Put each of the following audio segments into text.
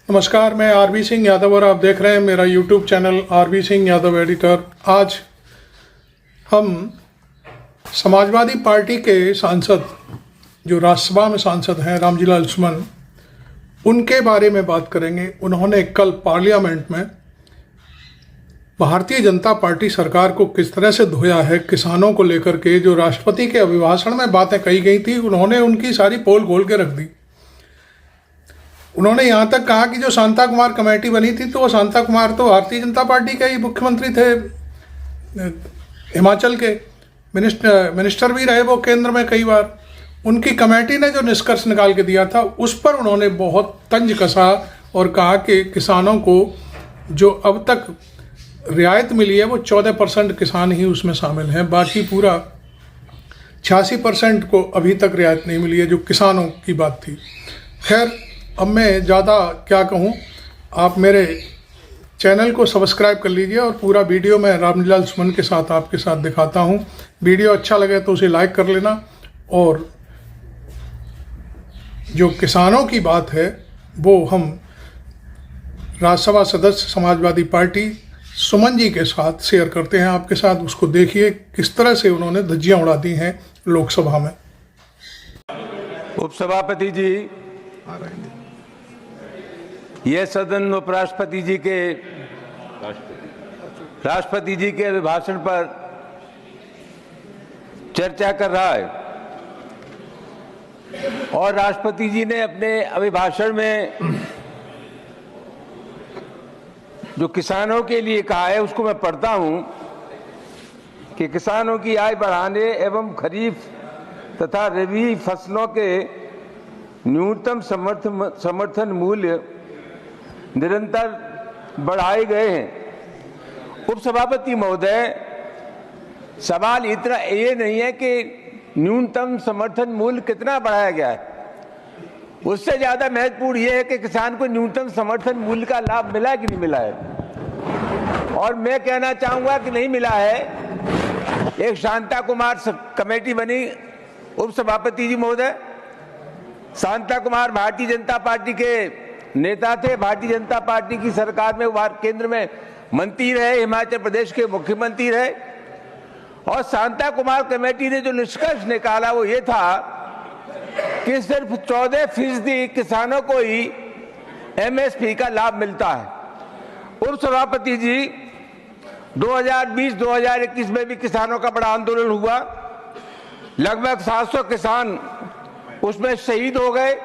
नमस्कार, मैं आरबी सिंह यादव और आप देख रहे हैं मेरा YouTube channel RB Singh Yadav editor. आज हम समाजवादी पार्टी के सांसद जो राज्यसभा में सांसद हैं रामजीलाल सुमन, उनके बारे में बात करेंगे। उन्होंने कल पार्लियामेंट में भारतीय जनता पार्टी सरकार को किस तरह से धोया है किसानों को लेकर के। जो राष्ट्रपति के अभिभाषण में बातें कही गई थी, उन्होंने उनकी सारी पोल खोल के रख दी। उन्होंने यहाँ तक कहा कि जो शांता कुमार कमेटी बनी थी, तो वो शांता कुमार तो भारतीय जनता पार्टी के ही मुख्यमंत्री थे, हिमाचल के मिनिस्टर भी रहे वो केंद्र में कई बार। उनकी कमेटी ने जो निष्कर्ष निकाल के दिया था, उस पर उन्होंने बहुत तंज कसा और कहा कि किसानों को जो अब तक रियायत मिली है वो 14% किसान ही उसमें शामिल हैं, बाकी पूरा 86% को अभी तक रियायत नहीं मिली है, जो किसानों की बात थी। खैर, अब मैं ज़्यादा क्या कहूँ, आप मेरे चैनल को सब्सक्राइब कर लीजिए और पूरा वीडियो मैं रामजीलाल सुमन के साथ आपके साथ दिखाता हूँ। वीडियो अच्छा लगे तो उसे लाइक कर लेना। और जो किसानों की बात है वो हम राज्यसभा सदस्य समाजवादी पार्टी सुमन जी के साथ शेयर करते हैं आपके साथ। उसको देखिए किस तरह से उन्होंने धज्जियाँ उड़ा दी हैं लोकसभा में। उपसभापति जी, यह सदन उपराष्ट्रपति जी के अभिभाषण पर चर्चा कर रहा है और राष्ट्रपति जी ने अपने अभिभाषण में जो किसानों के लिए कहा है उसको मैं पढ़ता हूं कि किसानों की आय बढ़ाने एवं खरीफ तथा रबी फसलों के न्यूनतम समर्थन मूल्य निरंतर बढ़ाए गए हैं। उपसभापति महोदय, सवाल इतना ये नहीं है कि न्यूनतम समर्थन मूल्य कितना बढ़ाया गया है, उससे ज्यादा महत्वपूर्ण यह है कि किसान को न्यूनतम समर्थन मूल्य का लाभ मिला है कि नहीं मिला है। और मैं कहना चाहूंगा कि नहीं मिला है। एक शांता कुमार कमेटी बनी, उपसभापति जी महोदय, शांता कुमार भारतीय जनता पार्टी के नेता थे, भारतीय जनता पार्टी की सरकार में केंद्र में मंत्री रहे, हिमाचल प्रदेश के मुख्यमंत्री रहे। और शांता कुमार कमेटी ने जो निष्कर्ष निकाला वो ये था कि सिर्फ 14% किसानों को ही एमएसपी का लाभ मिलता है। उपसभापति जी, 2020-2021 में भी किसानों का बड़ा आंदोलन हुआ। लगभग 700 किसान उसमें शहीद हो गए।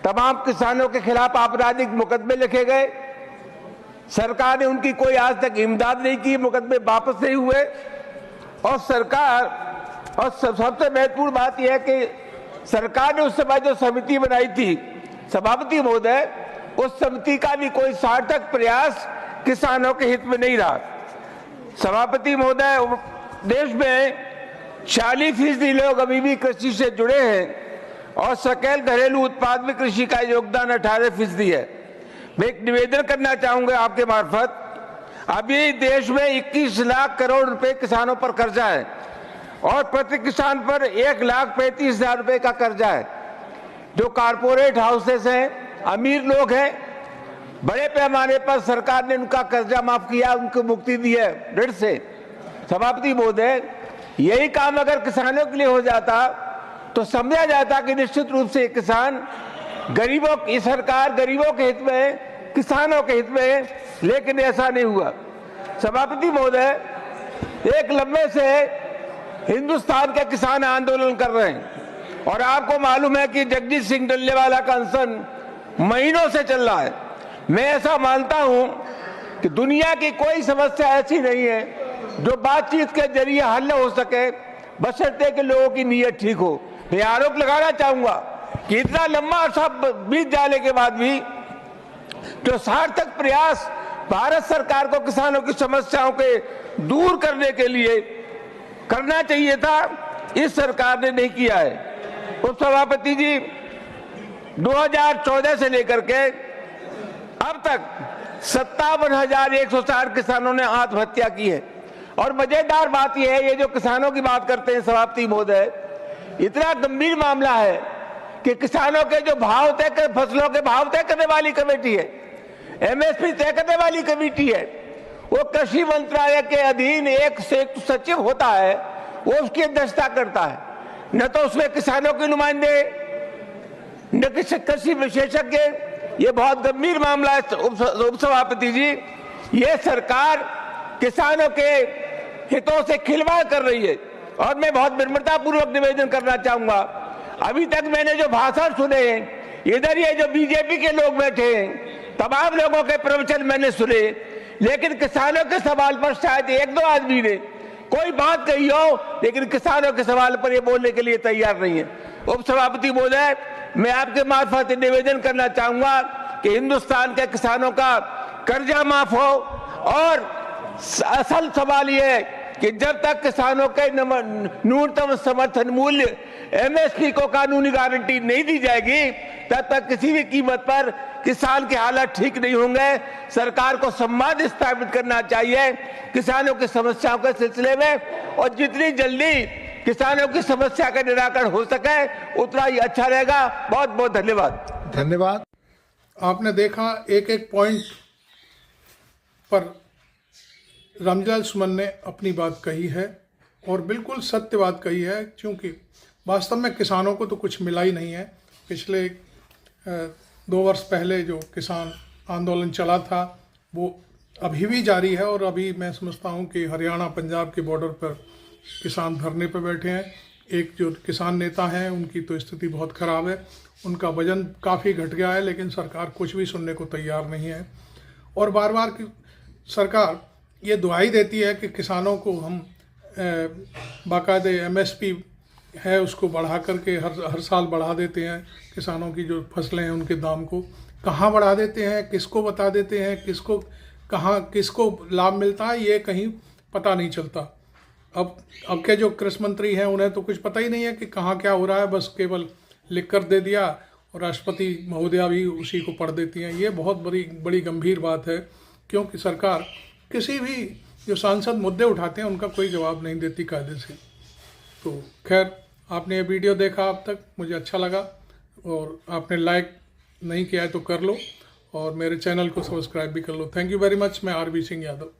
तमाम किसानों के खिलाफ आपराधिक मुकदमे लिखे गए। सरकार ने उनकी कोई आज तक इमदाद नहीं की, मुकदमे वापस नहीं हुए। और सरकार, और सबसे महत्वपूर्ण बात यह है कि सरकार ने उस समय जो समिति बनाई थी, सभापति महोदय, उस समिति का भी कोई सार्थक प्रयास किसानों के हित में नहीं रहा। सभापति महोदय, देश में 40% लोग अभी भी कृषि से जुड़े हैं और सकल घरेलू उत्पाद में कृषि का योगदान 18% है। मैं एक निवेदन करना चाहूंगा आपके मार्फत। अभी देश में 21 लाख करोड़ रुपए किसानों पर कर्जा है और प्रति किसान पर 1,35,000 रुपए का कर्जा है। जो कारपोरेट हाउसेस हैं, अमीर लोग हैं, बड़े पैमाने पर सरकार ने उनका कर्जा माफ किया, उनको मुक्ति दी है ऋण से। सभापति महोदय, यही काम अगर किसानों के लिए हो जाता तो समझा जाता कि निश्चित रूप से किसान गरीबों की सरकार गरीबों के हित में, किसानों के हित में, लेकिन ऐसा नहीं हुआ। सभापति महोदय, एक लंबे से हिंदुस्तान के किसान आंदोलन कर रहे हैं और आपको मालूम है कि जगजीत सिंह डल्लेवाला का अनशन महीनों से चल रहा है। मैं ऐसा मानता हूं कि दुनिया की कोई समस्या ऐसी नहीं है जो बातचीत के जरिए हल हो सके, बशर्ते कि लोगों की नीयत ठीक हो। मैं आरोप लगाना चाहूंगा कि इतना लंबा अरसा बीत जाने के बाद भी जो सार्थक प्रयास भारत सरकार को किसानों की समस्याओं के दूर करने के लिए करना चाहिए था, इस सरकार ने नहीं किया है। उपसभापति जी, 2014 से लेकर के अब तक 57,160 किसानों ने आत्महत्या की है। और मजेदार बात यह है, ये जो किसानों की बात करते हैं सभापति महोदय, इतना गंभीर मामला है कि किसानों के जो भाव तय कर, फसलों के भाव तय करने वाली कमेटी है, एमएसपी तय करने वाली कमेटी है, वो कृषि मंत्रालय के अधीन एक संयुक्त सचिव होता है, वो उसकी अध्यक्षता करता है। न तो उसमें किसानों के नुमाइंदे, न कृषि विशेषज्ञ। ये बहुत गंभीर मामला है उपसभापति जी। ये सरकार किसानों के हितों से खिलवाड़ कर रही है और मैं बहुत विनम्रतापूर्वक निवेदन करना चाहूंगा, अभी तक मैंने जो भाषण सुने हैं, इधर ये जो बीजेपी के लोग बैठे हैं, तमाम लोगों के प्रवचन मैंने सुने, लेकिन किसानों के सवाल पर शायद एक दो आदमी ने कोई बात कही हो, लेकिन किसानों के सवाल पर ये बोलने के लिए तैयार नहीं है। उपसभापति महोदय, मैं आपके मार्फत निवेदन करना चाहूंगा कि हिंदुस्तान के किसानों का कर्जा माफ हो, और असल सवाल ये है कि जब तक किसानों के न्यूनतम समर्थन मूल्य एमएसपी को कानूनी गारंटी नहीं दी जाएगी, तब तक किसी भी कीमत पर किसान के हालात ठीक नहीं होंगे। सरकार को संवाद स्थापित करना चाहिए किसानों की समस्याओं के सिलसिले में, और जितनी जल्दी किसानों की समस्या का निराकरण हो सके उतना ही अच्छा रहेगा। बहुत बहुत धन्यवाद। धन्यवाद। आपने देखा एक एक पॉइंट पर रामलाल सुमन ने अपनी बात कही है और बिल्कुल सत्य बात कही है, क्योंकि वास्तव में किसानों को तो कुछ मिला ही नहीं है। पिछले 2 वर्ष पहले जो किसान आंदोलन चला था वो अभी भी जारी है, और अभी मैं समझता हूँ कि हरियाणा पंजाब के बॉर्डर पर किसान धरने पर बैठे हैं। एक जो किसान नेता हैं उनकी तो स्थिति बहुत ख़राब है, उनका वजन काफ़ी घट गया है, लेकिन सरकार कुछ भी सुनने को तैयार नहीं है। और बार बार सरकार ये दुहाई देती है कि किसानों को हम बाकायदे एमएसपी है उसको बढ़ा करके हर साल बढ़ा देते हैं। किसानों की जो फसलें हैं उनके दाम को कहाँ बढ़ा देते हैं, किसको बता देते हैं, किसको लाभ मिलता है, ये कहीं पता नहीं चलता। अब के जो कृषि मंत्री हैं उन्हें तो कुछ पता ही नहीं है कि कहाँ क्या हो रहा है, बस केवल लिख कर दे दिया और राष्ट्रपति महोदया भी उसी को पढ़ देती हैं। ये बहुत बड़ी गंभीर बात है, क्योंकि सरकार किसी भी जो सांसद मुद्दे उठाते हैं उनका कोई जवाब नहीं देती कायदे से। तो खैर, आपने ये वीडियो देखा अब तक, मुझे अच्छा लगा, और आपने लाइक नहीं किया है तो कर लो, और मेरे चैनल को सब्सक्राइब भी कर लो। Thank you very much. मैं आरबी सिंह यादव।